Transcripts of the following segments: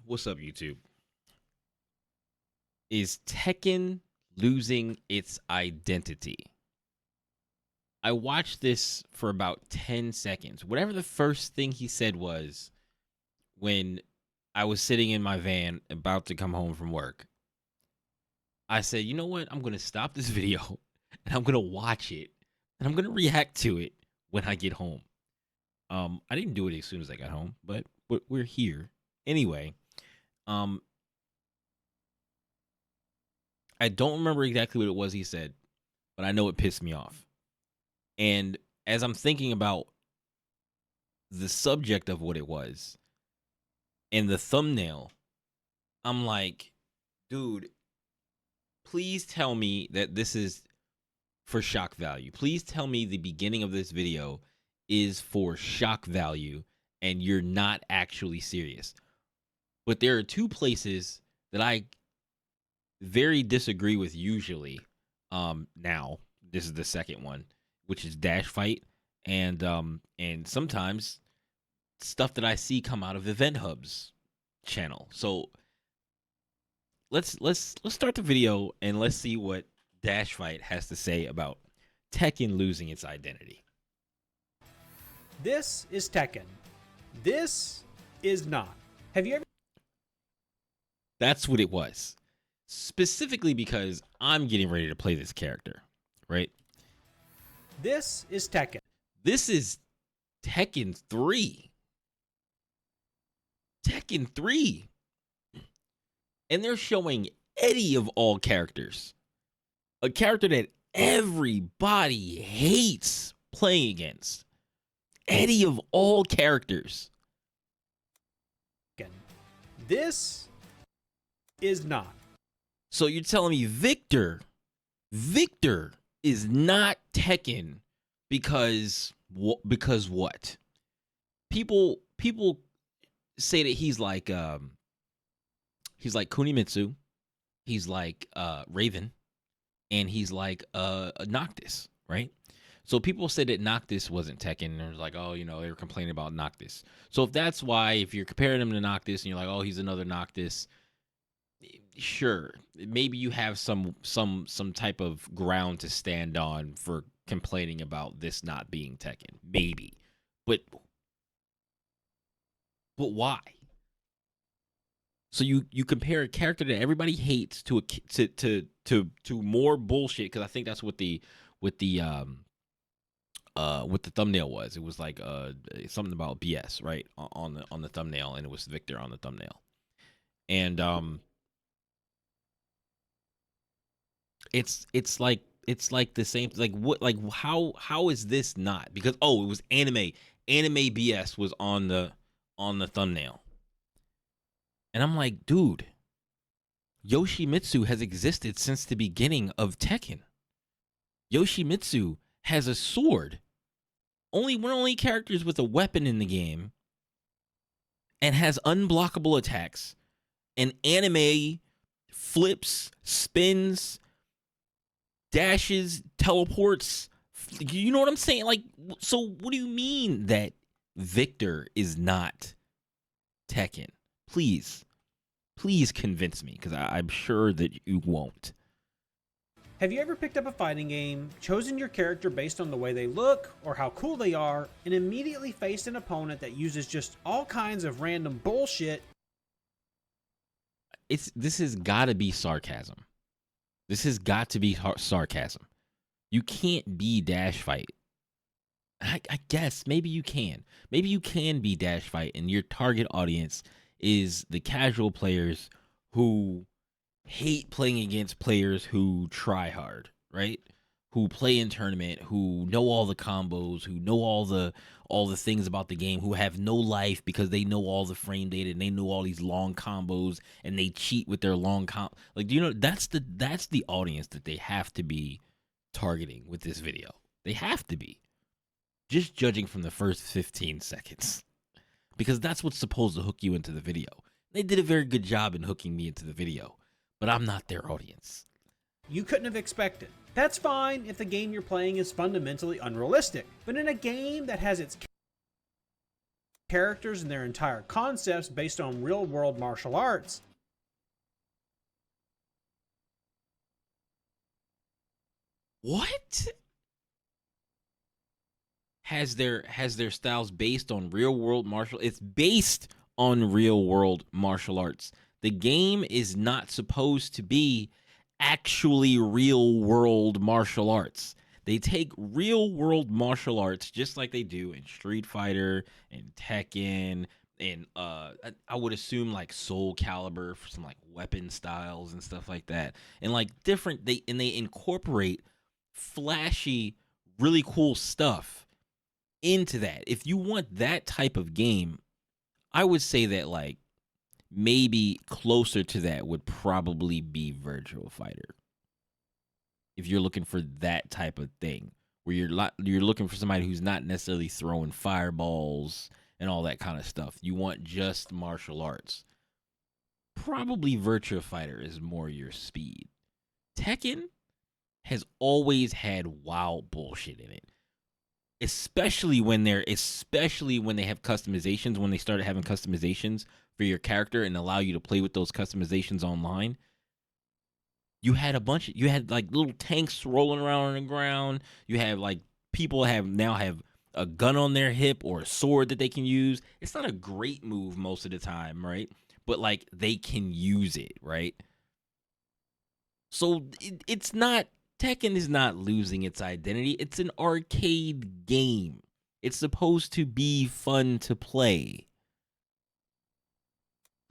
What's up, YouTube? Is Tekken losing its identity? I watched this for about 10 seconds. Whatever the first thing he said was when I was sitting in my van about to come home from work. I said, you know what? I'm going to stop this video and I'm going to watch it and I'm going to react to it when I get home. I didn't do it as soon as I got home, but we're here. Anyway, I don't remember exactly what it was he said, but I know it pissed me off. And as I'm thinking about the subject of what it was and the thumbnail, I'm like, dude, please tell me that this is for shock value. Please tell me the beginning of this video is for shock value and you're not actually serious. But there are two places that I very disagree with usually. Now this is the second one, which is dash fight, and sometimes stuff that I see come out of Event Hub's channel. So let's start the video and let's see what dash fight has to say about Tekken losing its identity. This is Tekken. This is not. Have you ever? That's what it was. Specifically because I'm getting ready to play this character, right? This is Tekken. This is Tekken 3. Tekken 3. And they're showing Eddie of all characters. A character that everybody hates playing against. Eddie of all characters. This is not. So you're telling me Victor is not Tekken because what? People say that he's like Kunimitsu, he's like Raven, and he's like Noctis, right? So people said that Noctis wasn't Tekken, and it was like, oh, you know, they were complaining about Noctis. So if that's why, if you're comparing him to Noctis and you're like, oh, he's another Noctis, sure, maybe you have some type of ground to stand on for complaining about this not being Tekken, maybe, but why? So you compare a character that everybody hates to more bullshit, because I think that's what the thumbnail was. It was like something about BS, right, on the thumbnail, and it was Victor on the thumbnail, and it's like the same, like what, like how is this not? Because it was anime BS was on the thumbnail, and I'm like, dude, Yoshimitsu has existed since the beginning of Tekken. Yoshimitsu has a sword. One of the only characters with a weapon in the game, and has unblockable attacks, and anime flips, spins, dashes, teleports. You know what I'm saying? Like, so what do you mean that Victor is not Tekken? Please convince me, because I'm sure that you won't. Have you ever picked up a fighting game, chosen your character based on the way they look or how cool they are, and immediately faced an opponent that uses just all kinds of random bullshit? This has got to be sarcasm. This has got to be sarcasm. You can't be dash fight. I guess maybe you can. Maybe you can be dash fight, and your target audience is the casual players who hate playing against players who try hard, right? Who play in tournament, who know all the combos, who know all the things about the game, who have no life because they know all the frame data and they know all these long combos and they cheat with their long like, do you know, that's the audience that they have to be targeting with this video. They have to be. Just judging from the first 15 seconds. Because that's what's supposed to hook you into the video. They did a very good job in hooking me into the video, but I'm not their audience. You couldn't have expected. That's fine if the game you're playing is fundamentally unrealistic, but in a game that has its characters and their entire concepts based on real-world martial arts. What? Has their styles based on real world martial? It's based on real world martial arts. The game is not supposed to be actually real world martial arts. They take real world martial arts just like they do in Street Fighter and Tekken and I would assume like Soul Calibur for some like weapon styles and stuff like that. And like different they incorporate flashy, really cool stuff into that. If you want that type of game, I would say that like maybe closer to that would probably be Virtual Fighter. If you're looking for that type of thing, where you're looking for somebody who's not necessarily throwing fireballs and all that kind of stuff. You want just martial arts. Probably Virtua Fighter is more your speed. Tekken has always had wild bullshit in it. Especially when they have customizations, when they started having customizations for your character and allow you to play with those customizations online. You had like little tanks rolling around on the ground. You have like people now have a gun on their hip or a sword that they can use. It's not a great move most of the time, right? But like they can use it, right? So it's not, Tekken is not losing its identity. It's an arcade game. It's supposed to be fun to play.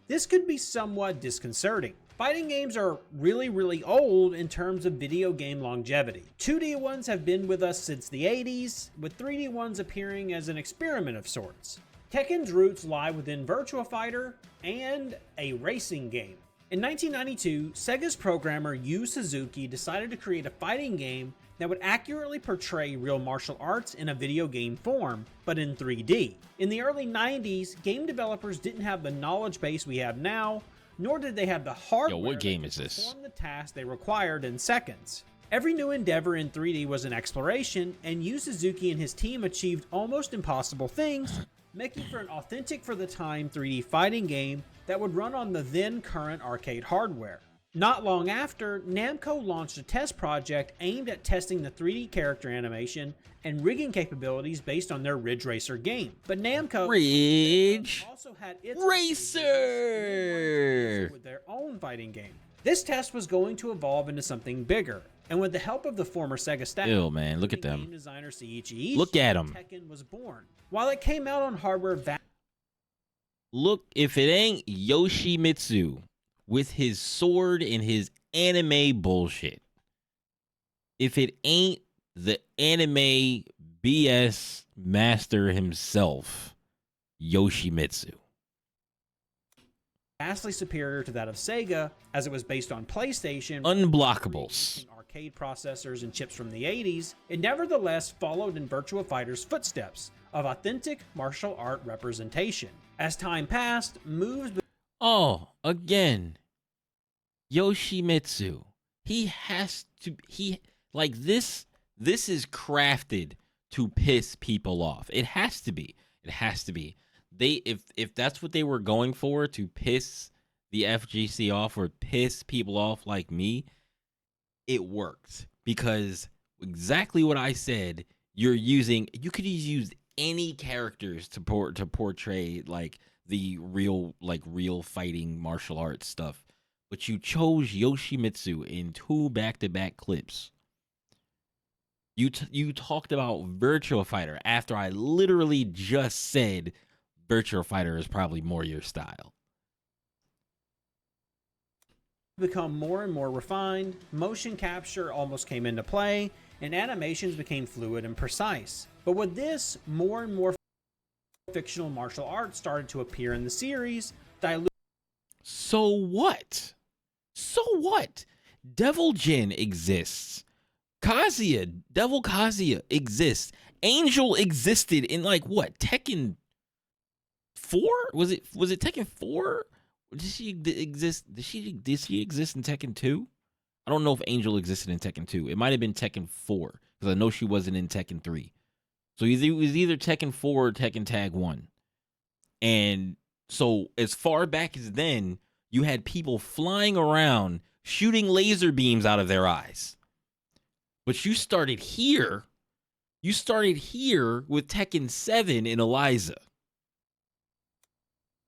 This could be somewhat disconcerting. Fighting games are really, really old in terms of video game longevity. 2D ones have been with us since the 80s, with 3D ones appearing as an experiment of sorts. Tekken's roots lie within Virtua Fighter and a racing game. In 1992, Sega's programmer Yu Suzuki decided to create a fighting game that would accurately portray real martial arts in a video game form, but in 3D. In the early 90s, game developers didn't have the knowledge base we have now, nor did they have the hardware what game to is this? perform the task they required in seconds. Every new endeavor in 3D was an exploration, and Yu Suzuki and his team achieved almost impossible things, making for an authentic for the time 3D fighting game that would run on the then current arcade hardware. Not long after, Namco launched a test project aimed at testing the 3D character animation and rigging capabilities based on their Ridge Racer game. But Namco also had its Racer with their own fighting game. This test was going to evolve into something bigger, and with the help of the former Sega staff, man, look at them. Game designer Seiichi Ishii, Look at them. Tekken was born. While it came out on hardware, Look, if it ain't Yoshimitsu with his sword and his anime bullshit. If it ain't the anime BS master himself, Yoshimitsu. vastly superior to that of Sega, as it was based on PlayStation, Unblockables. arcade processors and chips from the 80s, it nevertheless followed in Virtua Fighter's footsteps of authentic martial art representation. As time passed, moves... Oh, again, Yoshimitsu. Like this is crafted to piss people off. It has to be. If that's what they were going for, to piss the FGC off or piss people off like me, it worked. Because exactly what I said, you could use any characters to portray like the real fighting martial arts stuff. But you chose Yoshimitsu in 2 back-to-back clips. You talked about Virtua Fighter after I literally just said Virtua Fighter is probably more your style. become more and more refined, motion capture almost came into play, and animations became fluid and precise. But with this, more and more fictional martial arts started to appear in the series, diluting... So what? Devil Jin exists. Devil Kazuya exists. Angel existed in Tekken 4? Was it Tekken 4? Did she exist? Did she exist in Tekken 2? I don't know if Angel existed in Tekken 2. It might have been Tekken 4 because I know she wasn't in Tekken 3. So it was either Tekken 4 or Tekken Tag 1. And so as far back as then, you had people flying around shooting laser beams out of their eyes. But you started here. You started here with Tekken 7 in Eliza.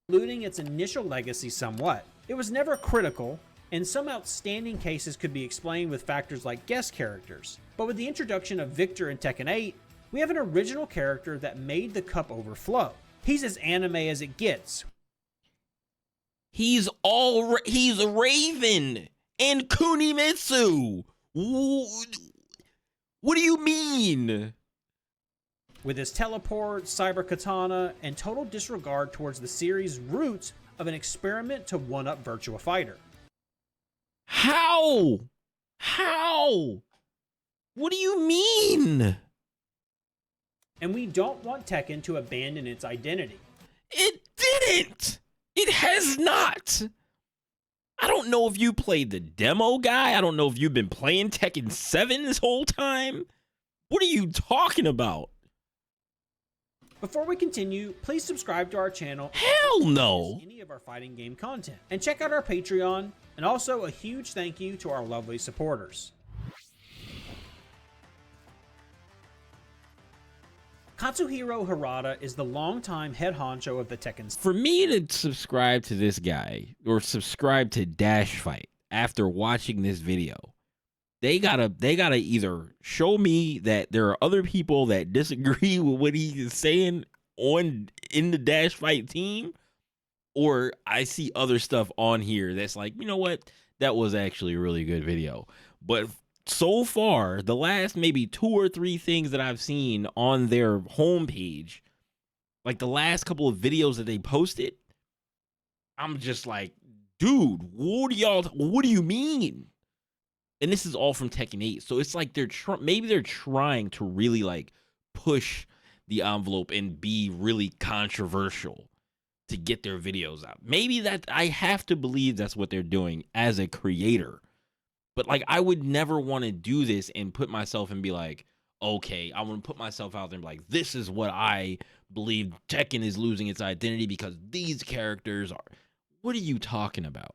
Diluting its initial legacy somewhat. It was never critical, and some outstanding cases could be explained with factors like guest characters. But with the introduction of Victor in Tekken 8, we have an original character that made the cup overflow. He's as anime as it gets. He's a Raven and Kunimitsu. What do you mean? With his teleport, cyber katana, and total disregard towards the series' roots of an experiment to one-up Virtua Fighter. How? What do you mean? And we don't want Tekken to abandon its identity. It didn't! It has not! I don't know if you played the demo, guy. I don't know if you've been playing Tekken 7 this whole time. What are you talking about? Before we continue, please subscribe to our channel. Hell no! Any of our fighting game content. And check out our Patreon. And also a huge thank you to our lovely supporters. Katsuhiro Harada is the longtime head honcho of the Tekken. For me to subscribe to this guy or subscribe to Dash Fight after watching this video, they gotta either show me that there are other people that disagree with what he is saying in the Dash Fight team, or I see other stuff on here that's like, you know what, that was actually a really good video. But so far, the last maybe 2 or 3 things that I've seen on their homepage, like the last couple of videos that they posted, I'm just like, dude, what do you mean? And this is all from Tekken 8. So it's like maybe they're trying to really like push the envelope and be really controversial to get their videos out. Maybe that, I have to believe that's what they're doing as a creator. But like, I would never want to do this and put myself and be like, okay, I want to put myself out there and be like, this is what I believe Tekken is losing its identity because these characters are. What are you talking about?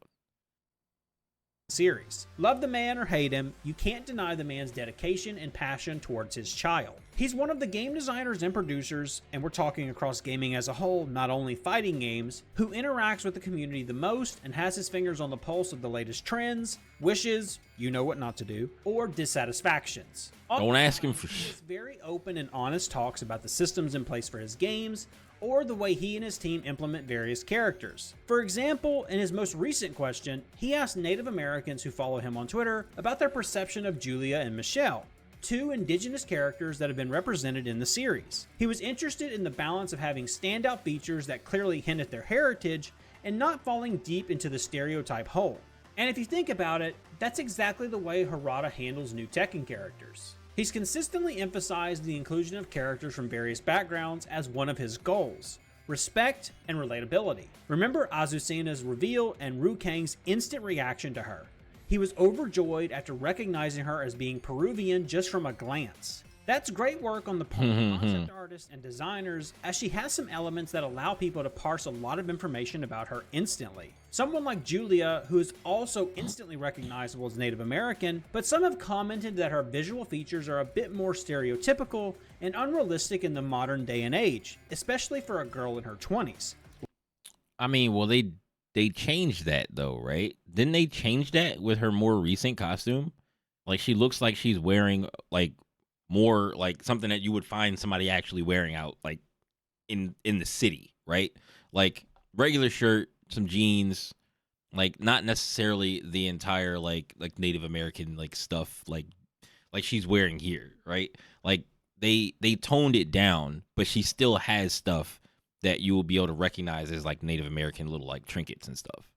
Series. Love the man or hate him, you can't deny the man's dedication and passion towards his child. He's one of the game designers and producers, and we're talking across gaming as a whole, not only fighting games, who interacts with the community the most and has his fingers on the pulse of the latest trends, wishes, you know what not to do, or dissatisfactions. Don't ask him for shit. Very open and honest talks about the systems in place for his games, or the way he and his team implement various characters. For example, in his most recent question, he asked Native Americans who follow him on Twitter about their perception of Julia and Michelle, 2 indigenous characters that have been represented in the series. He was interested in the balance of having standout features that clearly hint at their heritage and not falling deep into the stereotype hole. And if you think about it, that's exactly the way Harada handles new Tekken characters. He's consistently emphasized the inclusion of characters from various backgrounds as one of his goals. Respect and relatability. Remember Azucena's reveal and Liu Kang's instant reaction to her. He was overjoyed after recognizing her as being Peruvian just from a glance. That's great work on the part of concept artists and designers, as she has some elements that allow people to parse a lot of information about her instantly. Someone like Julia, who is also instantly recognizable as Native American, but some have commented that her visual features are a bit more stereotypical and unrealistic in the modern day and age, especially for a girl in her 20s. I mean, well, they changed that though, right? Didn't they change that with her more recent costume? Like, she looks like she's wearing like more like something that you would find somebody actually wearing out like in the city, right? Like regular shirt, some jeans, like not necessarily the entire like Native American like stuff like she's wearing here, right? Like they toned it down, but she still has stuff that you will be able to recognize as like Native American little like trinkets and stuff.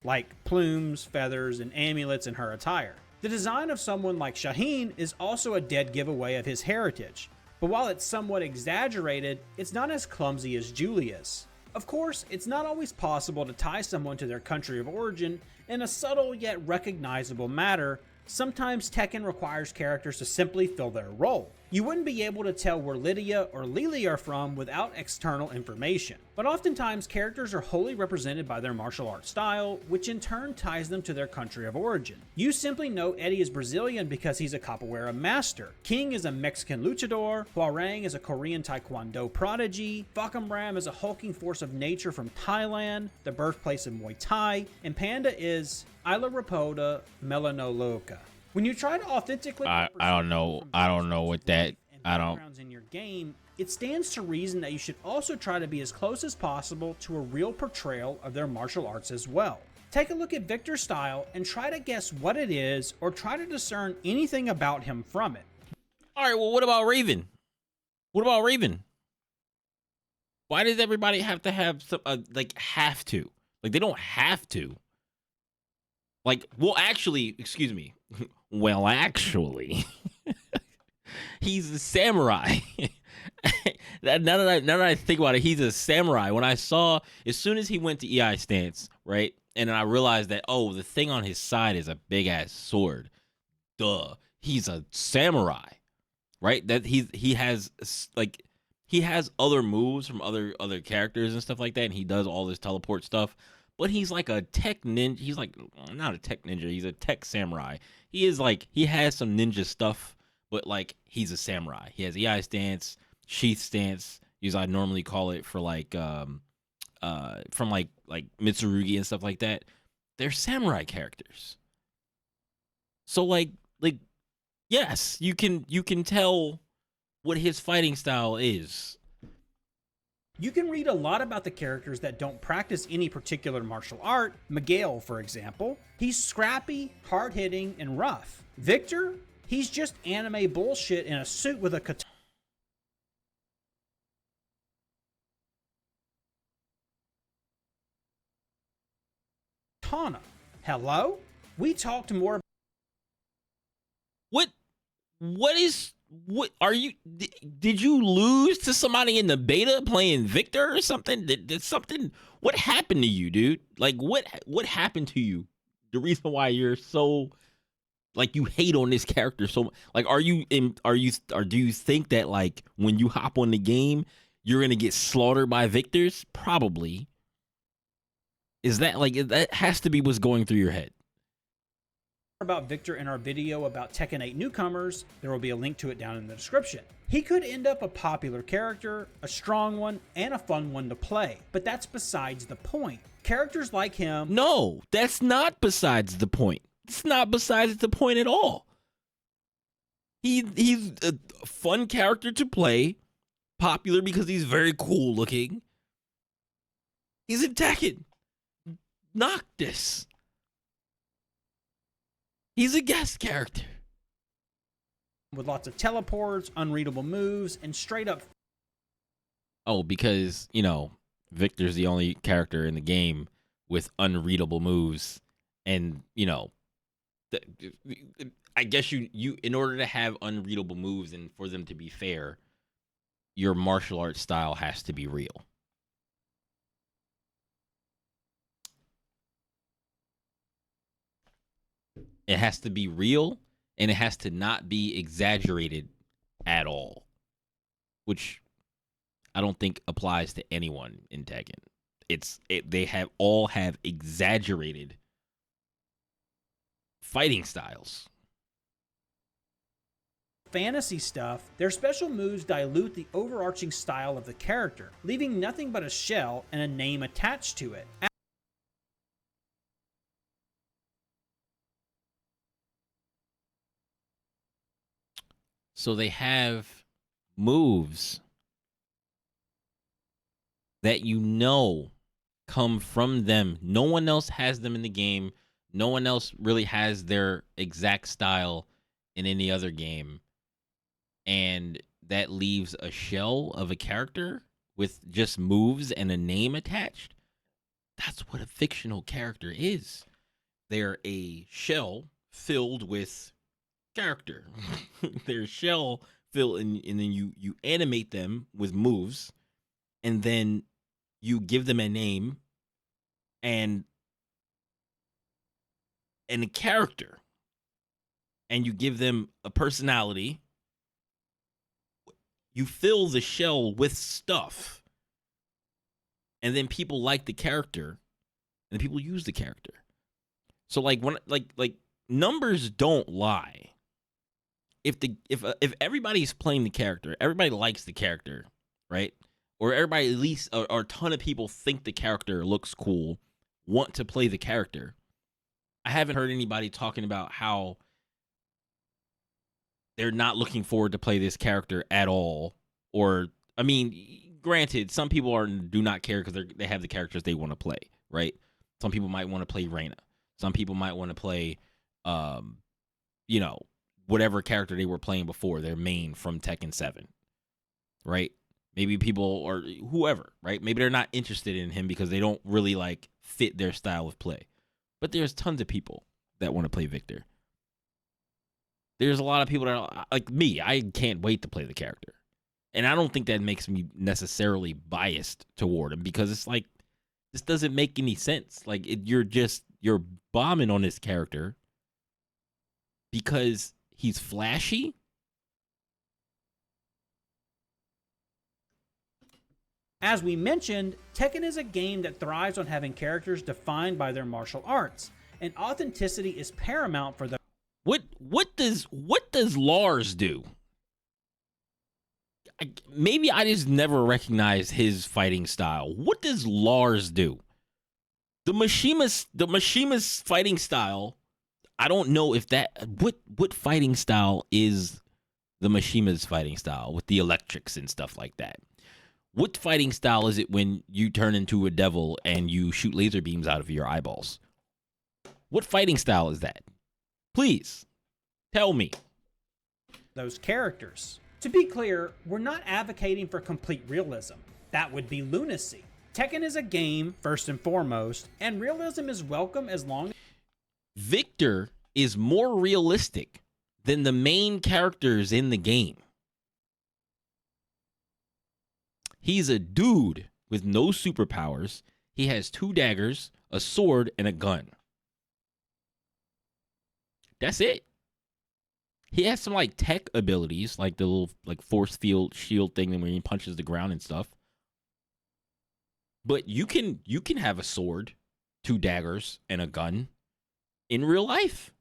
Like plumes, feathers, and amulets in her attire. The design of someone like Shaheen is also a dead giveaway of his heritage, but while it's somewhat exaggerated, it's not as clumsy as Julia's. Of course, it's not always possible to tie someone to their country of origin in a subtle yet recognizable manner. Sometimes Tekken requires characters to simply fill their role. You wouldn't be able to tell where Lydia or Lily are from without external information. But oftentimes, characters are wholly represented by their martial arts style, which in turn ties them to their country of origin. You simply know Eddie is Brazilian because he's a capoeira master, King is a Mexican luchador, Hwarang is a Korean taekwondo prodigy, Fakambram is a hulking force of nature from Thailand, the birthplace of Muay Thai, and Panda is Isla Rapoda Melanoloca. When you try to authentically I don't know. I don't know what that. I don't. backgrounds in your game, it stands to reason that you should also try to be as close as possible to a real portrayal of their martial arts as well. Take a look at Victor's style and try to guess what it is or try to discern anything about him from it. All right, well, what about Raven? What about Raven? Why does everybody have to have some, have to? Like, they don't have to. Like, well, actually, excuse me. Well, actually, he's a samurai. now that I think about it, he's a samurai. When I saw, as soon as he went to EI stance, right? And then I realized that, oh, the thing on his side is a big ass sword. Duh. He's a samurai, right? That he has other moves from other characters and stuff like that, and he does all this teleport stuff. But he's like a tech ninja. He's like not a tech ninja. He's a tech samurai. He has some ninja stuff, but like he's a samurai. He has EI stance, sheath stance. As I normally call it for from like Mitsurugi and stuff like that. They're samurai characters. So like yes, you can tell what his fighting style is. You can read a lot about the characters that don't practice any particular martial art. Miguel, for example, he's scrappy, hard-hitting, and rough. Victor, he's just anime bullshit in a suit with a katana. Hello? We talked more. What are you? Did you lose to somebody in the beta playing Victor or something? Did something? What happened to you, dude? Like what happened to you? The reason why you're so like you hate on this character so much? Like do you think that like when you hop on the game you're gonna get slaughtered by Victors? Probably. Is that has to be what's going through your head? About Victor in our video about Tekken 8 newcomers. There will be a link to it down in the description. He could end up a popular character, a strong one, and a fun one to play, but that's besides the point. Characters like him... No, that's not besides the point. It's not besides the point at all. He's a fun character to play, popular because he's very cool looking. He's in Tekken. Noctis. He's a guest character. With lots of teleports, unreadable moves, and straight up... Oh, because, Victor's the only character in the game with unreadable moves. And, I guess you in order to have unreadable moves and for them to be fair, your martial arts style has to be real. It has to be real, and it has to not be exaggerated at all, which I don't think applies to anyone in Tekken. They all have exaggerated fighting styles. Fantasy stuff, their special moves dilute the overarching style of the character, leaving nothing but a shell and a name attached to it. So they have moves that come from them. No one else has them in the game. No one else really has their exact style in any other game. And that leaves a shell of a character with just moves and a name attached. That's what a fictional character is. They're a shell filled with character. Their shell filled, and then you animate them with moves, and then you give them a name and a character, and you give them a personality, You fill the shell with stuff. And then people like the character, and then people use the character. So like when like numbers don't lie. If everybody's playing the character, everybody likes the character, right? Or everybody, at least, or a ton of people think the character looks cool, want to play the character. I haven't heard anybody talking about how they're not looking forward to play this character at all. Or, I mean, granted, some people do not care because they have the characters they want to play, right? Some people might want to play Reyna. Some people might want to play, whatever character they were playing before, their main from Tekken 7, right? Maybe people or whoever, right? Maybe they're not interested in him because they don't really like fit their style of play. But there's tons of people that want to play Victor. There's a lot of people that are like me. I can't wait to play the character. And I don't think that makes me necessarily biased toward him because it's like, this doesn't make any sense. Like you're bombing on this character because he's flashy. As we mentioned, Tekken is a game that thrives on having characters defined by their martial arts, and authenticity is paramount for the. What does Lars do? Maybe I just never recognized his fighting style. What does Lars do? The Mishima's fighting style. I don't know if that what fighting style is the Mishima's fighting style with the electrics and stuff like that. What fighting style is it when you turn into a devil and you shoot laser beams out of your eyeballs? What fighting style is that? Please, tell me. Those characters. To be clear, we're not advocating for complete realism. That would be lunacy. Tekken is a game, first and foremost, and realism is welcome as long as... Victor is more realistic than the main characters in the game. He's a dude with no superpowers. He has 2 daggers, a sword, and a gun. That's it. He has some like tech abilities, like the little like force field shield thing when he punches the ground and stuff. But you can have a sword, 2 daggers, and a gun in real life.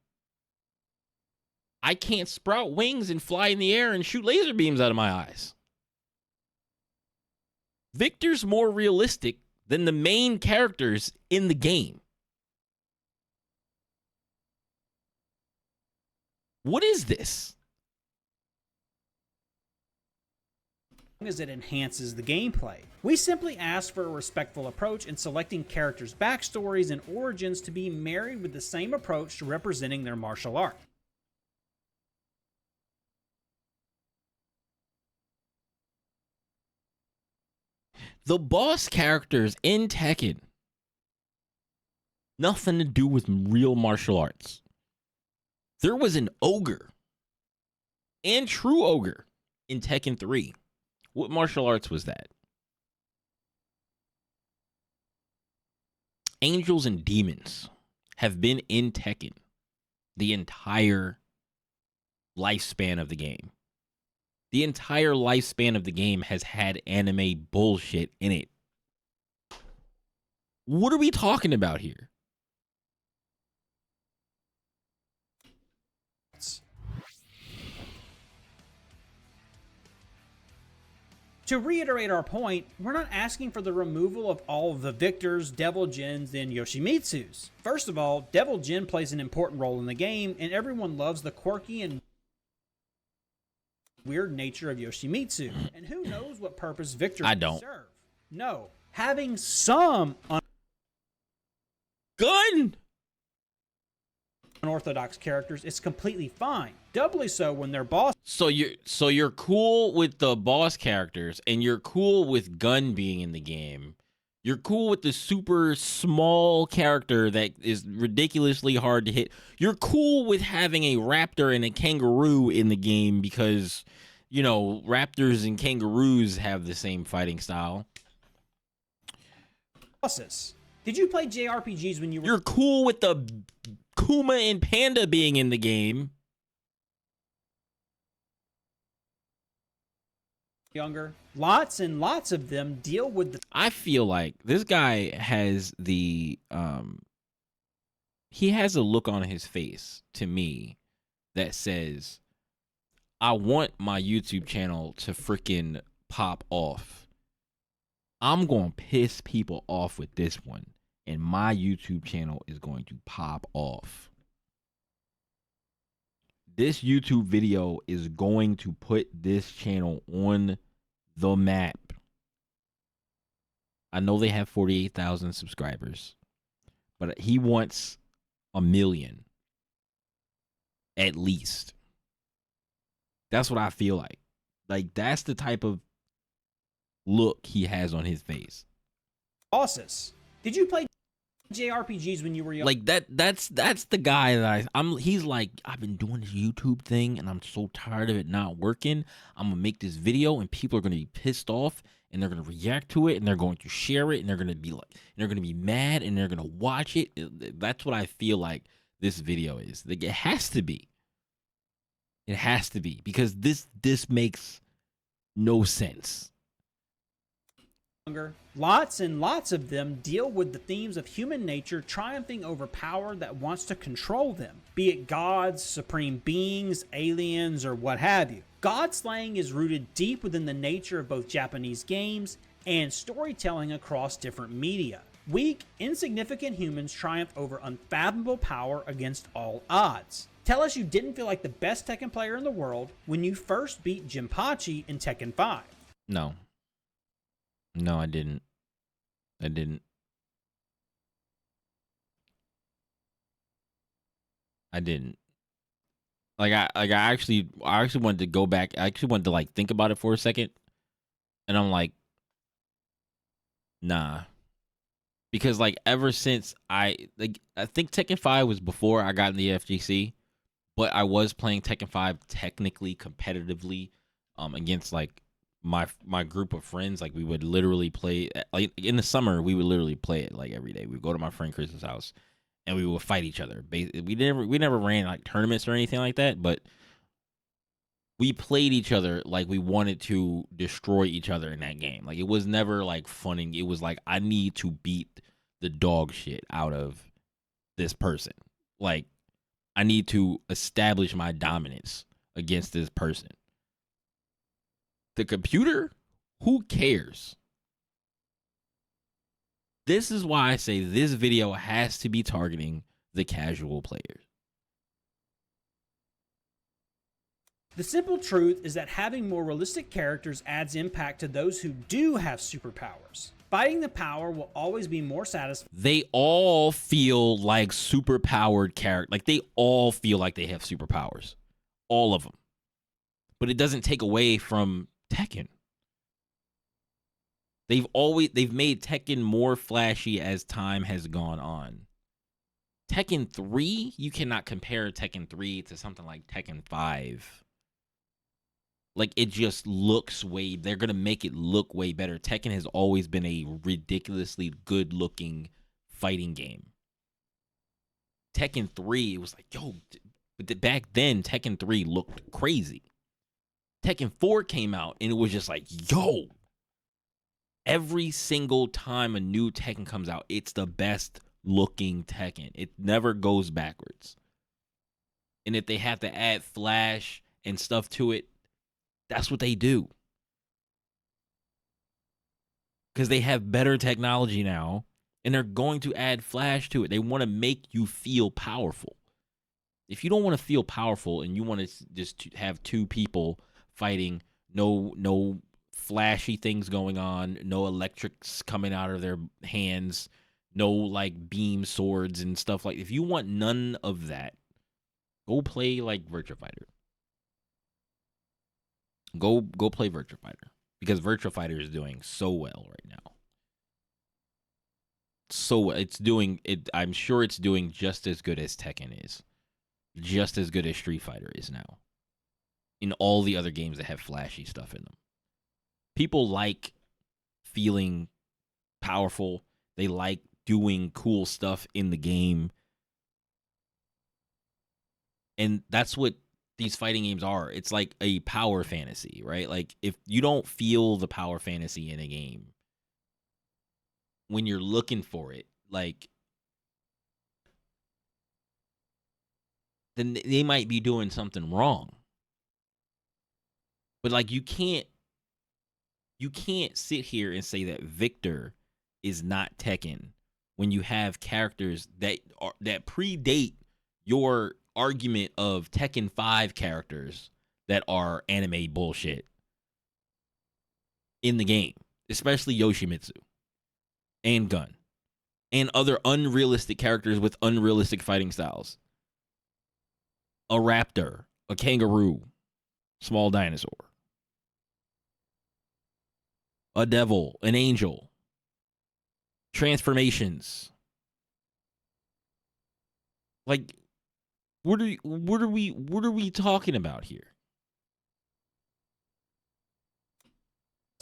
I can't sprout wings and fly in the air and shoot laser beams out of my eyes. Victor's more realistic than the main characters in the game. What is this? As it enhances the gameplay. We simply ask for a respectful approach in selecting characters' backstories and origins to be married with the same approach to representing their martial art. The boss characters in Tekken, nothing to do with real martial arts. There was an ogre and true ogre in Tekken 3. What martial arts was that? Angels and demons have been in Tekken the entire lifespan of the game. The entire lifespan of the game has had anime bullshit in it. What are we talking about here? To reiterate our point, we're not asking for the removal of all of the Victors, Devil Jins, and Yoshimitsus. First of all, Devil Jin plays an important role in the game, and everyone loves the quirky and weird nature of Yoshimitsu. And who knows what purpose Victor I can don't. serve. No, having some Gun! unorthodox characters is completely fine. Doubly so when their boss. So you're cool with the boss characters, and you're cool with Gun being in the game. You're cool with the super small character that is ridiculously hard to hit. You're cool with having a raptor and a kangaroo in the game because, you know, raptors and kangaroos have the same fighting style. Bosses. Did you play JRPGs when you were... You're cool with the Kuma and Panda being in the game. younger. Lots and lots of them deal with the I feel like this guy has he has a look on his face to me that says, I want my YouTube channel to freaking pop off. I'm going to piss people off with this one, and my YouTube channel is going to pop off. This YouTube video is going to put this channel on the map. I know they have 48,000 subscribers, but he wants 1 million at least. That's what I feel like. Like, that's the type of look he has on his face. bosses. Did you play JRPGs when you were young? Like that's the guy that he's like, I've been doing this YouTube thing and I'm so tired of it not working. I'm gonna make this video and people are gonna be pissed off and they're gonna react to it and they're going to share it and they're gonna be like, they're gonna be mad and they're gonna watch it. That's what I feel like this video is. Like, it has to be. It has to be, because this makes no sense. Lots and lots of them deal with the themes of human nature triumphing over power that wants to control them, be it gods, supreme beings, aliens, or what have you. God slaying is rooted deep within the nature of both Japanese games and storytelling across different media. Weak, insignificant humans triumph over unfathomable power against all odds. Tell us you didn't feel like the best Tekken player in the world when you first beat Jinpachi in Tekken 5. No. No, I didn't. I didn't. I didn't. Like I actually wanted to go back. I actually wanted to like think about it for a second. And I'm like, nah. Because like ever since I think Tekken 5 was before I got in the FGC, but I was playing Tekken 5 technically competitively against like my group of friends. Like, we would literally play, like in the summer, we would literally play it like every day. We'd go to my friend Chris's house and we would fight each other. We never ran like tournaments or anything like that, but we played each other like we wanted to destroy each other in that game. Like, it was never like funning. It was like, I need to beat the dog shit out of this person. Like, I need to establish my dominance against this person. The computer, who cares? This is why I say this video has to be targeting the casual players. The simple truth is that having more realistic characters adds impact to those who do have superpowers. Fighting the power will always be more satisfying. They all feel like superpowered characters. Like, they all feel like they have superpowers. All of them. But it doesn't take away from Tekken. They've made Tekken more flashy as time has gone on. Tekken 3, you cannot compare Tekken 3 to something like Tekken 5. Like, it just looks they're going to make it look way better. Tekken has always been a ridiculously good looking fighting game. Tekken 3, it was like, yo, but back then Tekken 3 looked crazy. Tekken 4 came out and it was just like, yo, every single time a new Tekken comes out, it's the best looking Tekken. It never goes backwards. And if they have to add flash and stuff to it, that's what they do. Because they have better technology now and they're going to add flash to it. They want to make you feel powerful. If you don't want to feel powerful and you want to just have two people fighting, no flashy things going on, no electrics coming out of their hands, no like beam swords and stuff, like, if you want none of that, go play like Virtua Fighter. Go play Virtua Fighter, because Virtua Fighter is doing so well right now. So it's doing it. I'm sure it's doing just as good as Tekken is, just as good as Street Fighter is now. In all the other games that have flashy stuff in them, people like feeling powerful. They like doing cool stuff in the game, and that's what these fighting games are. It's like a power fantasy, right? Like if you don't feel the power fantasy in a game when you're looking for it, like then they might be doing something wrong. But like you can't sit here and say that Victor is not Tekken when you have characters that predate your argument of Tekken 5 characters that are anime bullshit in the game, especially Yoshimitsu and Gun and other unrealistic characters with unrealistic fighting styles. A raptor, a kangaroo, small dinosaur, a devil, an angel, transformations. Like, what are we talking about here?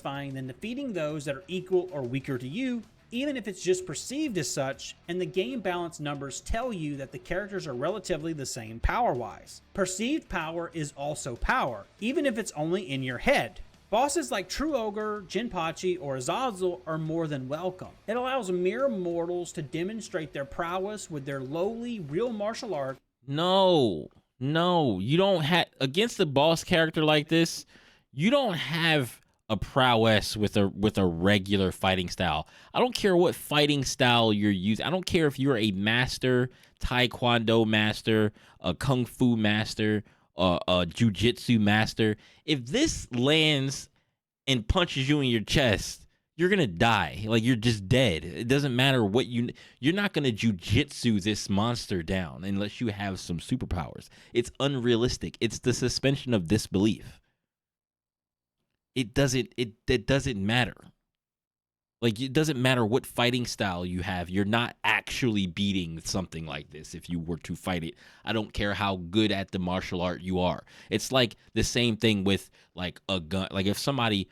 Than defeating those that are equal or weaker to you, even if it's just perceived as such, and the game balance numbers tell you that the characters are relatively the same power-wise. Perceived power is also power, even if it's only in your head. Bosses like True Ogre, Jinpachi, or Azazel are more than welcome. It allows mere mortals to demonstrate their prowess with their lowly, real martial art. No, you don't have, against a boss character like this, you don't have a prowess with a regular fighting style. I don't care what fighting style you're using. I don't care if you're a master, taekwondo master, a kung fu master, a jujitsu master. If this lands and punches you in your chest, you're gonna die. Like, you're just dead. It doesn't matter what you're not gonna jujitsu this monster down unless you have some superpowers. It's unrealistic. It's the suspension of disbelief. It doesn't matter. Like, it doesn't matter what fighting style you have. You're not actually beating something like this if you were to fight it. I don't care how good at the martial art you are. It's like the same thing with like a gun. Like if somebody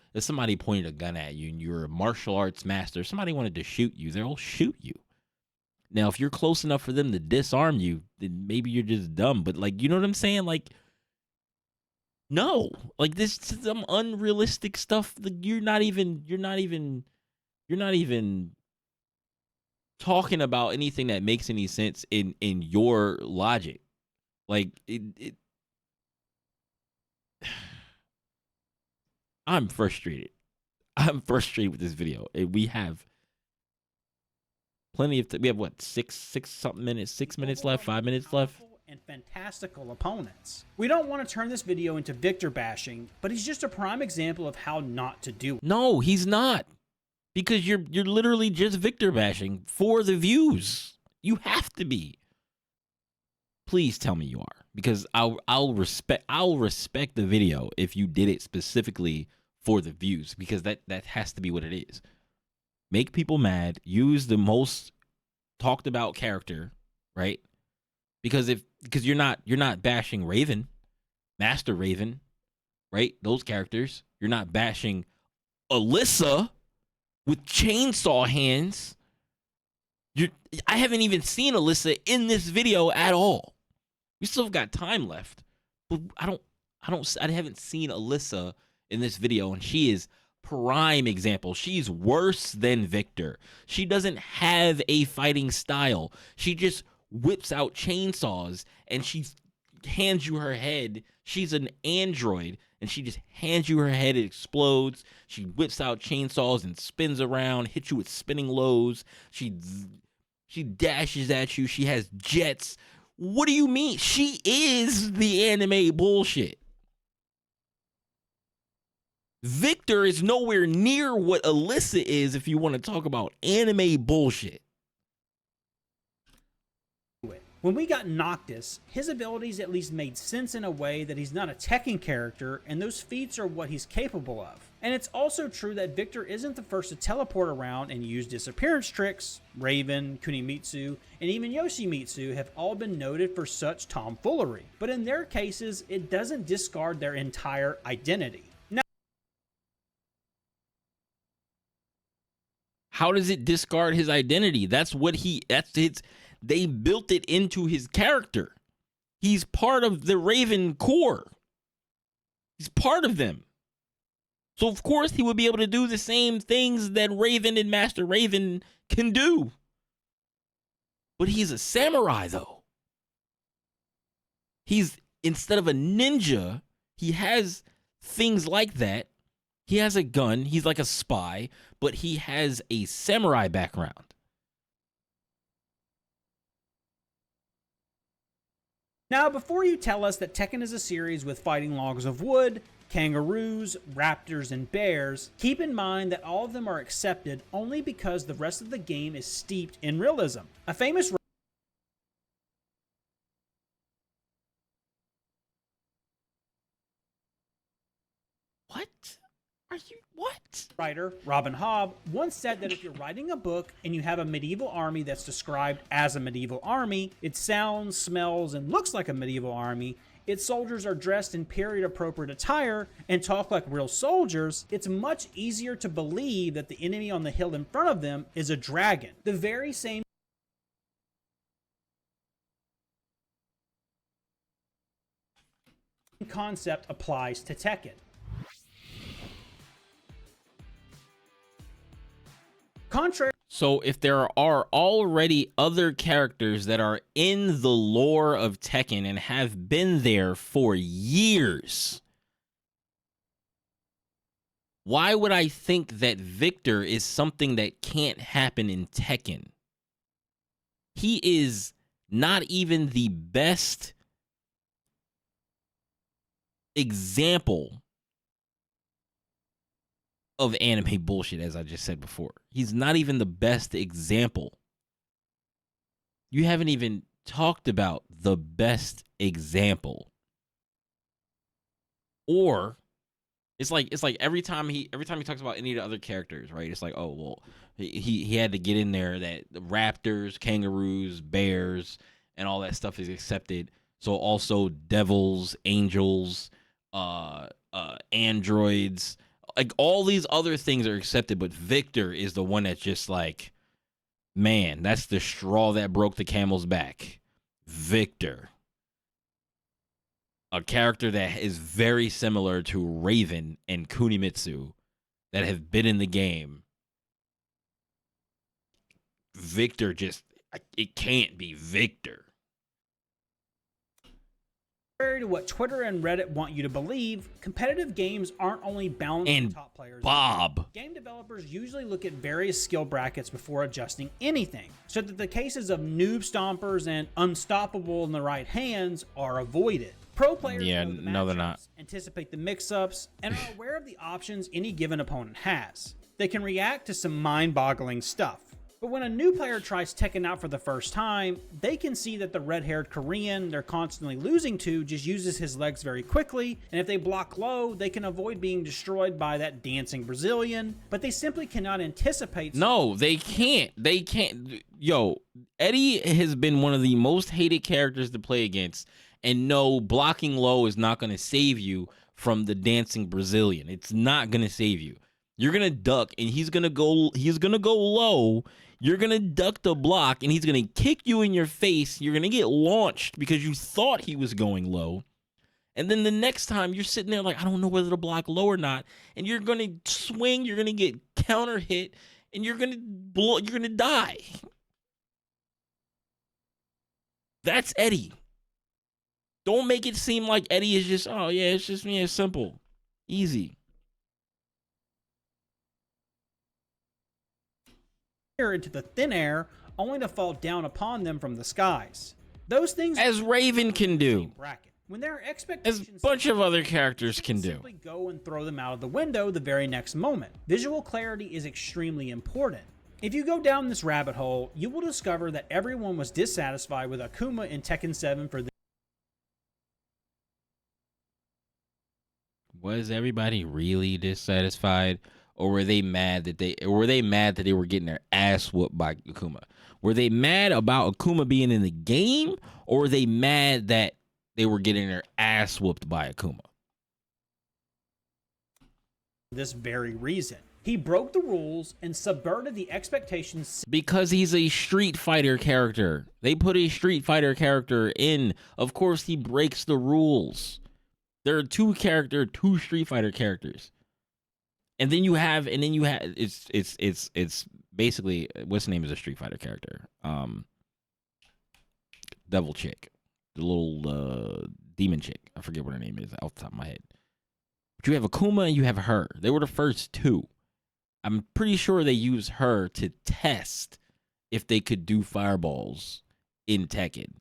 pointed a gun at you and you're a martial arts master, somebody wanted to shoot you, they'll shoot you. Now, if you're close enough for them to disarm you, then maybe you're just dumb. But like, you know what I'm saying? Like, no, like this is some unrealistic stuff. Like, you're not even talking about anything that makes any sense in your logic. Like I'm frustrated. I'm frustrated with this video. We have plenty of we have what, six minutes left, 5 minutes left. And fantastical opponents. We don't want to turn this video into Victor bashing, but he's just a prime example of how not to do it. No, he's not. Because you're literally just Victor bashing for the views. You have to be. Please tell me you are, because I'll respect the video if you did it specifically for the views, because that has to be what it is. Make people mad, use the most talked about character, right? Because you're not bashing Raven, Master Raven, right? Those characters. You're not bashing Alyssa with chainsaw hands. I haven't even seen Alyssa in this video at all. We still got time left, but I haven't seen Alyssa in this video, and she is prime example. She's worse than Victor. She doesn't have a fighting style. She just whips out chainsaws and she hands you her head. She's an android and she just hands you her head. It explodes. She whips out chainsaws and spins around, hits you with spinning lows. She dashes at you. She has jets. What do you mean? She is the anime bullshit. Victor is nowhere near what Alyssa is if you want to talk about anime bullshit. When we got Noctis, his abilities at least made sense in a way that he's not a Tekken character, and those feats are what he's capable of. And it's also true that Victor isn't the first to teleport around and use disappearance tricks. Raven, Kunimitsu, and even Yoshimitsu have all been noted for such tomfoolery. But in their cases, it doesn't discard their entire identity. How does it discard his identity? They built it into his character. He's part of the Raven Corps. He's part of them. So, of course, he would be able to do the same things that Raven and Master Raven can do. But he's a samurai, though. Instead of a ninja, he has things like that. He has a gun. He's like a spy, but he has a samurai background. Now, before you tell us that Tekken is a series with fighting logs of wood, kangaroos, raptors, and bears, keep in mind that all of them are accepted only because the rest of the game is steeped in realism. A famous writer, Robin Hobb, once said that if you're writing a book and you have a medieval army that's described as a medieval army, it sounds, smells, and looks like a medieval army, its soldiers are dressed in period-appropriate attire and talk like real soldiers, it's much easier to believe that the enemy on the hill in front of them is a dragon. The very same concept applies to Tekken. So if there are already other characters that are in the lore of Tekken and have been there for years, why would I think that Victor is something that can't happen in Tekken? He is not even the best example of anime bullshit, as I just said before. He's not even the best example. You haven't even talked about the best example. Or it's like every time he talks about any of the other characters, right? It's like, oh well, he had to get in there that the raptors, kangaroos, bears, and all that stuff is accepted. So also devils, angels, androids, like all these other things are accepted, but Victor is the one that's just like, man, that's the straw that broke the camel's back. Victor. A character that is very similar to Raven and Kunimitsu that have been in the game. Victor just, it can't be Victor. To what Twitter and Reddit want you to believe, competitive games aren't only balancing top players. Bob. Game developers usually look at various skill brackets before adjusting anything, so that the cases of noob stompers and unstoppable in the right hands are avoided. Pro players know they're not. Anticipate the mix-ups and are aware of the options any given opponent has. They can react to some mind-boggling stuff. But when a new player tries Tekken out for the first time, they can see that the red-haired Korean they're constantly losing to just uses his legs very quickly, and if they block low, they can avoid being destroyed by that dancing Brazilian, but they simply cannot anticipate. No, they can't. They can't. Yo, Eddie has been one of the most hated characters to play against, and no, blocking low is not going to save you from the dancing Brazilian. It's not going to save you. You're going to duck, and he's going to go low. You're going to duck the block, and he's going to kick you in your face. You're going to get launched because you thought he was going low. And then the next time, you're sitting there like, I don't know whether to block low or not. And you're going to swing, you're going to get counter hit, and you're going to die. That's Eddie. Don't make it seem like Eddie is just, oh yeah, it's just me, it's simple. Easy. Into the thin air, only to fall down upon them from the skies. Those things, as Raven can do, when their expectations, as a bunch of other characters can do, simply go and throw them out of the window the very next moment. Visual clarity is extremely important. If you go down this rabbit hole, you will discover that everyone was dissatisfied with Akuma in Tekken 7 for the. Was everybody really dissatisfied? Or were they mad that they were getting their ass whooped by Akuma? Were they mad about Akuma being in the game, or were they mad that they were getting their ass whooped by Akuma? This very reason. He broke the rules and subverted the expectations. Because he's a Street Fighter character. They put a Street Fighter character in. Of course, he breaks the rules. There are two Street Fighter characters. And then you have it's basically, what's the name of a Street Fighter character? Devil chick. The little demon chick. I forget what her name is off the top of my head. But you have Akuma and you have her. They were the first two. I'm pretty sure they used her to test if they could do fireballs in Tekken.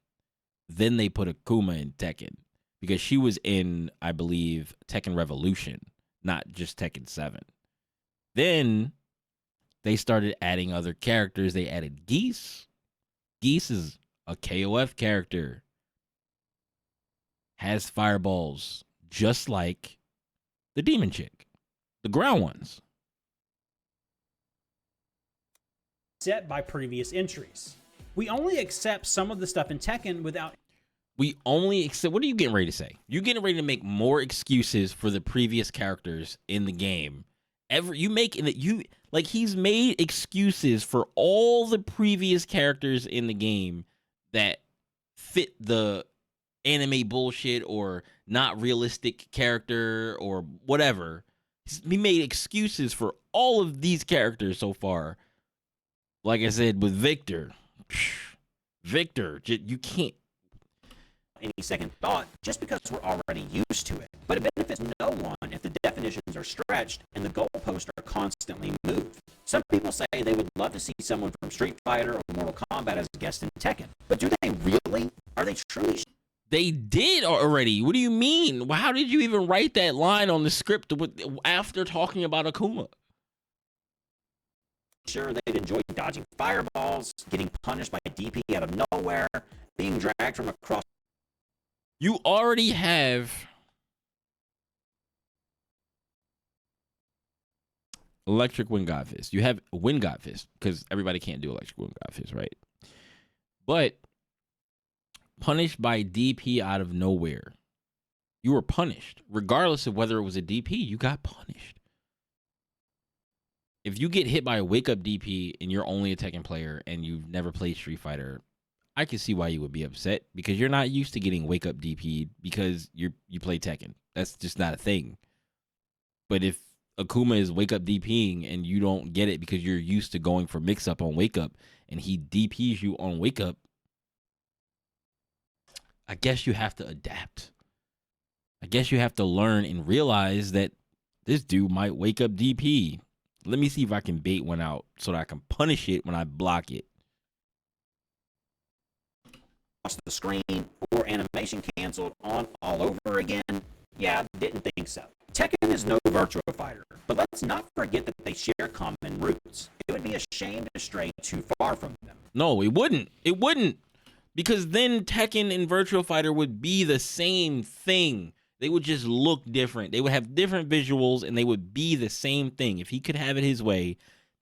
Then they put Akuma in Tekken because she was in, I believe, Tekken Revolution, not just Tekken 7. Then they started adding other characters. They added Geese. Geese is a KOF character. Has fireballs just like the demon chick, the ground ones. Set by previous entries. We only accept some of the stuff in Tekken without. We only accept. What are you getting ready to say? You're getting ready to make more excuses for the previous characters in the game. He's made excuses for all the previous characters in the game that fit the anime bullshit or not realistic character or whatever. He made excuses for all of these characters so far. Like I said, with Victor, you can't. Any second thought just because we're already used to it. But it benefits no one if the definitions are stretched and the goalposts are constantly moved. Some people say they would love to see someone from Street Fighter or Mortal Kombat as a guest in Tekken. But do they really? Are they truly? They did already. What do you mean? How did you even write that line on the script after talking about Akuma? Sure, they'd enjoy dodging fireballs, getting punished by DP out of nowhere, being dragged from across. You already have Electric Wind God Fist. You have Wind God Fist, because everybody can't do Electric Wind God Fist, right? But punished by DP out of nowhere. You were punished. Regardless of whether it was a DP, you got punished. If you get hit by a wake-up DP and you're only a Tekken player and you've never played Street Fighter, I can see why you would be upset, because you're not used to getting wake-up DP'd because you play Tekken. That's just not a thing. But if Akuma is wake-up DPing and you don't get it because you're used to going for mix-up on wake-up and he DPs you on wake-up, I guess you have to adapt. I guess you have to learn and realize that this dude might wake up DP. Let me see if I can bait one out so that I can punish it when I block it. The screen or animation canceled on all over again? Yeah, didn't think so. Tekken is no Virtua Fighter, but let's not forget that they share common roots. It would be a shame to stray too far from them. No, it wouldn't. It wouldn't. Because then Tekken and Virtua Fighter would be the same thing. They would just look different. They would have different visuals and they would be the same thing. If he could have it his way,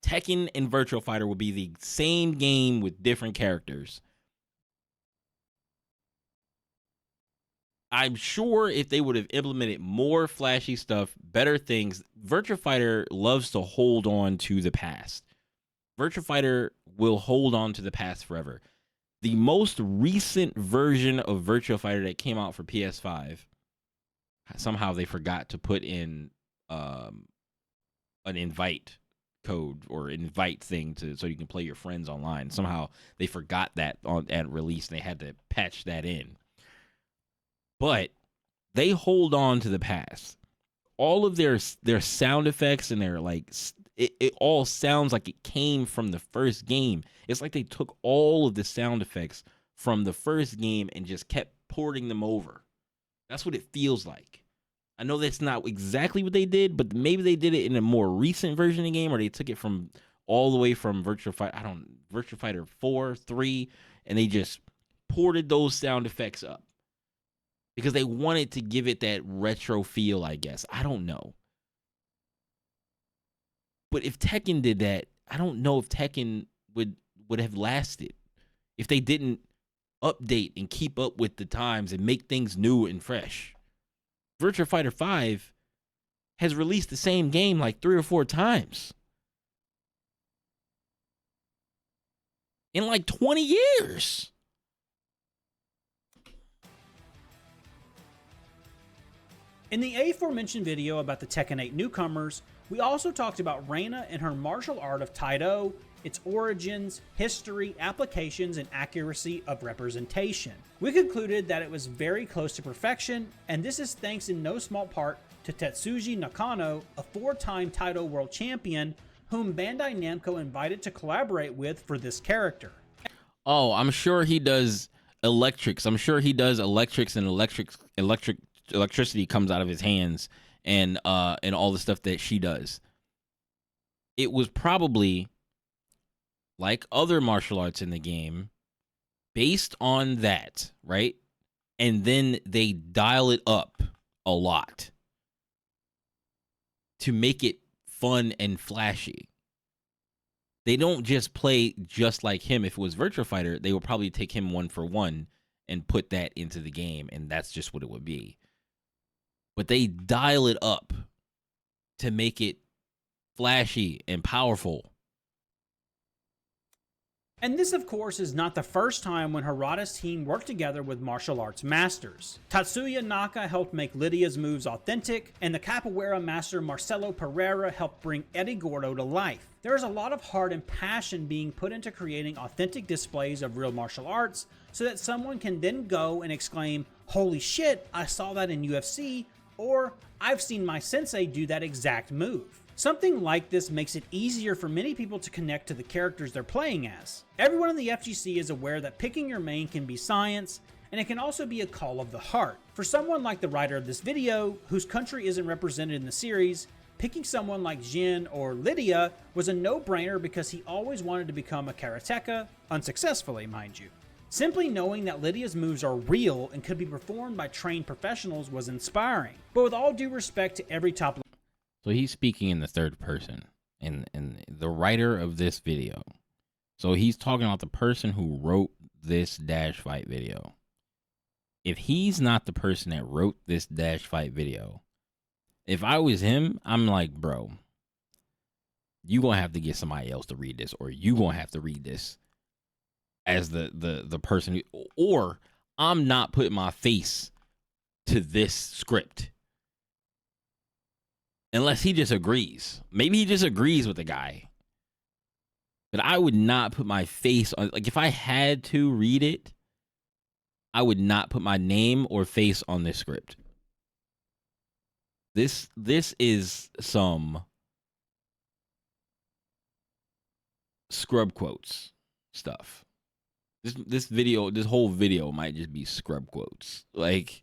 Tekken and Virtua Fighter would be the same game with different characters. I'm sure if they would have implemented more flashy stuff, better things, Virtua Fighter loves to hold on to the past. Virtua Fighter will hold on to the past forever. The most recent version of Virtua Fighter that came out for PS5, somehow they forgot to put in an invite code or invite thing so you can play your friends online. Somehow they forgot that at release and they had to patch that in. But they hold on to the past. All of their sound effects and their it all sounds like it came from the first game. It's like they took all of the sound effects from the first game and just kept porting them over. That's what it feels like. I know that's not exactly what they did, but maybe they did it in a more recent version of the game, or they took it from all the way from Virtua Fighter 4, 3, and they just ported those sound effects up. Because they wanted to give it that retro feel, I guess. I don't know. But if Tekken did that, I don't know if Tekken would have lasted. If they didn't update and keep up with the times and make things new and fresh. Virtua Fighter 5 has released the same game like 3 or 4 times in like 20 years. In the aforementioned video about the Tekken 8 newcomers, we also talked about Reina and her martial art of Taido, its origins, history, applications, and accuracy of representation. We concluded that it was very close to perfection, and this is thanks in no small part to Tetsuji Nakano, a 4-time Taido World Champion, whom Bandai Namco invited to collaborate with for this character. Oh, I'm sure he does electrics. I'm sure he does electrics, and electricity comes out of his hands, and all the stuff that she does. It was probably, like other martial arts in the game, based on that, right? And then they dial it up a lot to make it fun and flashy. They don't just play just like him. If it was Virtua Fighter, they would probably take him 1 for 1 and put that into the game, and that's just what it would be. But they dial it up to make it flashy and powerful. And this, of course, is not the first time when Harada's team worked together with martial arts masters. Tatsuya Naka helped make Lydia's moves authentic, and the capoeira master Marcelo Pereira helped bring Eddie Gordo to life. There is a lot of heart and passion being put into creating authentic displays of real martial arts, so that someone can then go and exclaim, "Holy shit, I saw that in UFC," or "I've seen my sensei do that exact move." Something like this makes it easier for many people to connect to the characters they're playing as. Everyone in the FGC is aware that picking your main can be science, and it can also be a call of the heart. For someone like the writer of this video, whose country isn't represented in the series, picking someone like Jin or Lydia was a no-brainer because he always wanted to become a karateka, unsuccessfully, mind you. Simply knowing that Lydia's moves are real and could be performed by trained professionals was inspiring. But with all due respect to every top... So he's speaking in the third person, and the writer of this video. So he's talking about the person who wrote this Dash Fight video. If he's not the person that wrote this Dash Fight video, if I was him, I'm like, bro, you gonna have to get somebody else to read this, or you gonna have to read this as the person who, or I'm not putting my face to this script. Unless he disagrees. Maybe he disagrees with the guy. But I would not put my face on, like, if I had to read it, I would not put my name or face on this script. This is some scrub quotes stuff. This whole video might just be scrub quotes. Like,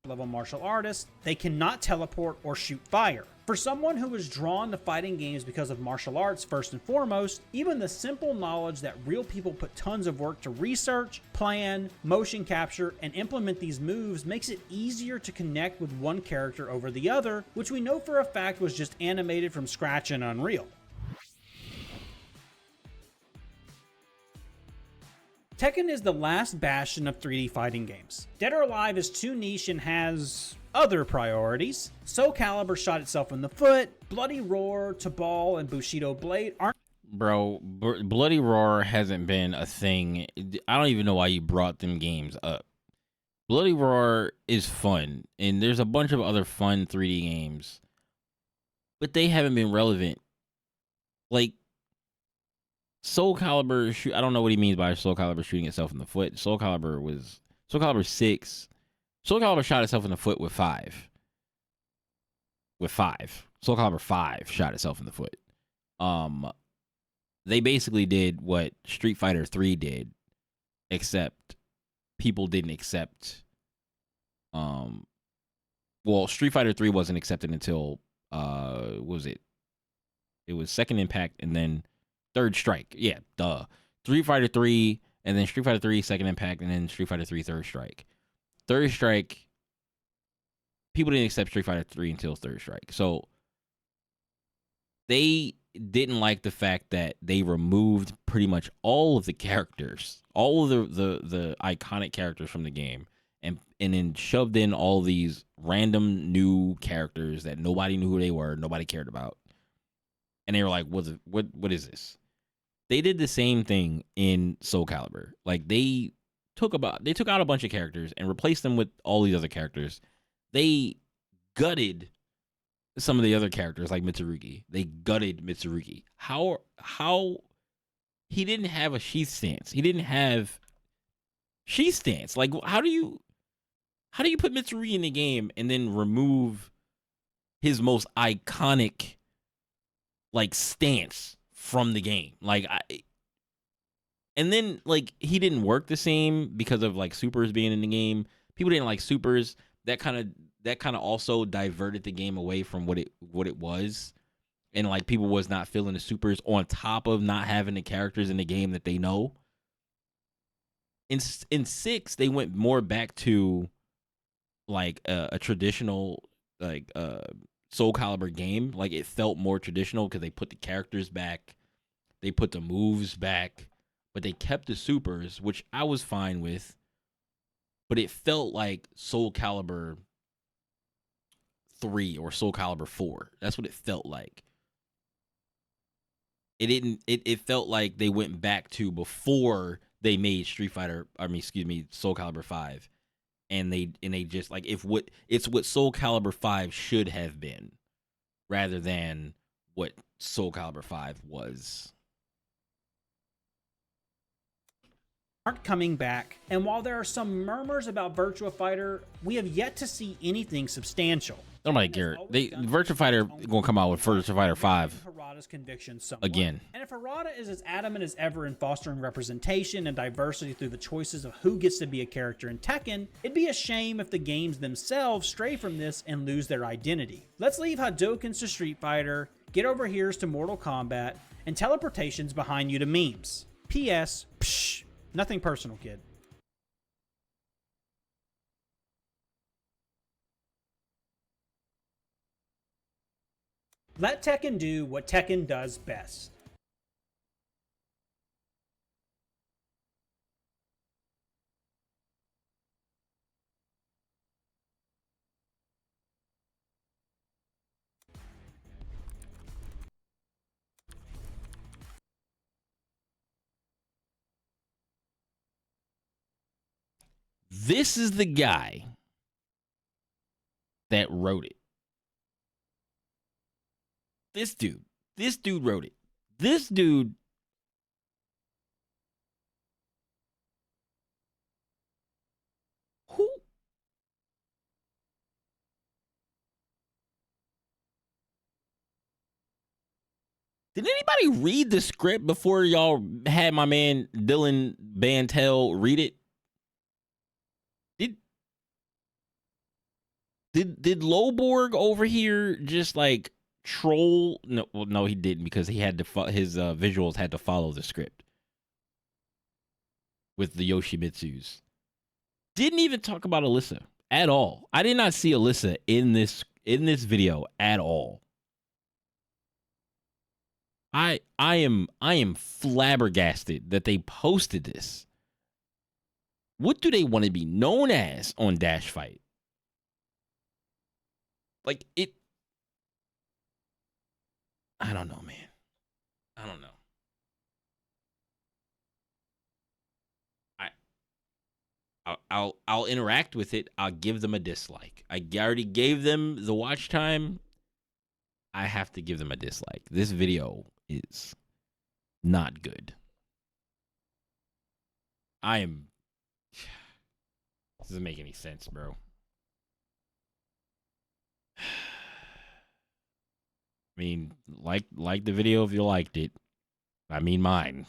level martial artists, they cannot teleport or shoot fire. For someone who is drawn to fighting games because of martial arts first and foremost, even the simple knowledge that real people put tons of work to research, plan, motion capture, and implement these moves makes it easier to connect with one character over the other, which we know for a fact was just animated from scratch in Unreal. Tekken is the last bastion of 3D fighting games. Dead or Alive is too niche and has other priorities. Soul Calibur shot itself in the foot. Bloody Roar, Tabal, and Bushido Blade aren't... Bro, Bloody Roar hasn't been a thing. I don't even know why you brought them games up. Bloody Roar is fun, and there's a bunch of other fun 3D games, but they haven't been relevant. Like, Soul Calibur, I don't know what he means by Soul Calibur shooting itself in the foot. Soul Calibur 6. Soul Calibur shot itself in the foot with 5. Soul Calibur 5 shot itself in the foot. They basically did what Street Fighter 3 did, except people didn't accept. Well, Street Fighter 3 wasn't accepted until what was it? It was Second Impact and then Third Strike. Yeah, duh. Street Fighter 3 and then Street Fighter 3 Second Impact and then Street Fighter 3 Third Strike. Third Strike, people didn't accept Street Fighter 3 until Third Strike. So they didn't like the fact that they removed pretty much all of the characters, all of the iconic characters from the game, and then shoved in all these random new characters that nobody knew who they were, nobody cared about, and they were like, what is this? They did the same thing in Soul Calibur. Like they took out a bunch of characters and replaced them with all these other characters. They gutted some of the other characters like Mitsurugi. They gutted Mitsurugi. How he didn't have a sheath stance. He didn't have sheath stance. Like how do you put Mitsurugi in the game and then remove his most iconic like stance from the game? And then like he didn't work the same because of like supers being in the game. People didn't like supers. That kind of also diverted the game away from what it was. And like people was not feeling the supers on top of not having the characters in the game that they know. In 6, they went more back to like a traditional like Soul Calibur game. Like it felt more traditional because they put the characters back, they put the moves back, but they kept the supers, which I was fine with. But it felt like Soul Calibur 3 or Soul Calibur 4. That's what it felt like. It felt like they went back to before they made Soul Calibur 5. And they just like it's what Soul Calibur 5 should have been, rather than what Soul Calibur 5 was. Aren't coming back, and while there are some murmurs about Virtua Fighter, we have yet to see anything substantial. Oh my Garrett, Virtua Fighter gonna come out with Virtua Fighter 5 again. And if Harada is as adamant as ever in fostering representation and diversity through the choices of who gets to be a character in Tekken, it'd be a shame if the games themselves stray from this and lose their identity. Let's leave Hadokens to Street Fighter, get over here's to Mortal Kombat, and teleportations behind you to memes. P.S. Psh, nothing personal, kid. Let Tekken do what Tekken does best. This is the guy that wrote it. This dude wrote it. This dude who did anybody read the script before y'all had my man Dylan Bantel read it? Did Loborg over here just like troll? No, well, no, he didn't, because he had to his visuals had to follow the script with the Yoshimitsu's. Didn't even talk about Alyssa at all. I did not see Alyssa in this video at all. I am flabbergasted that they posted this. What do they want to be known as on Dash Fight? Like it, I don't know, man. I don't know. I'll interact with it. I'll give them a dislike. I already gave them the watch time. I have to give them a dislike. This video is not good. This doesn't make any sense, bro. I mean, like the video if you liked it. I mean mine.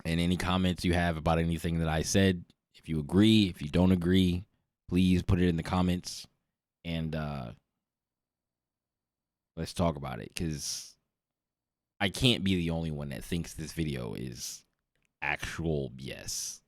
And any comments you have about anything that I said, if you agree, if you don't agree, please put it in the comments, and let's talk about it, because I can't be the only one that thinks this video is actual BS.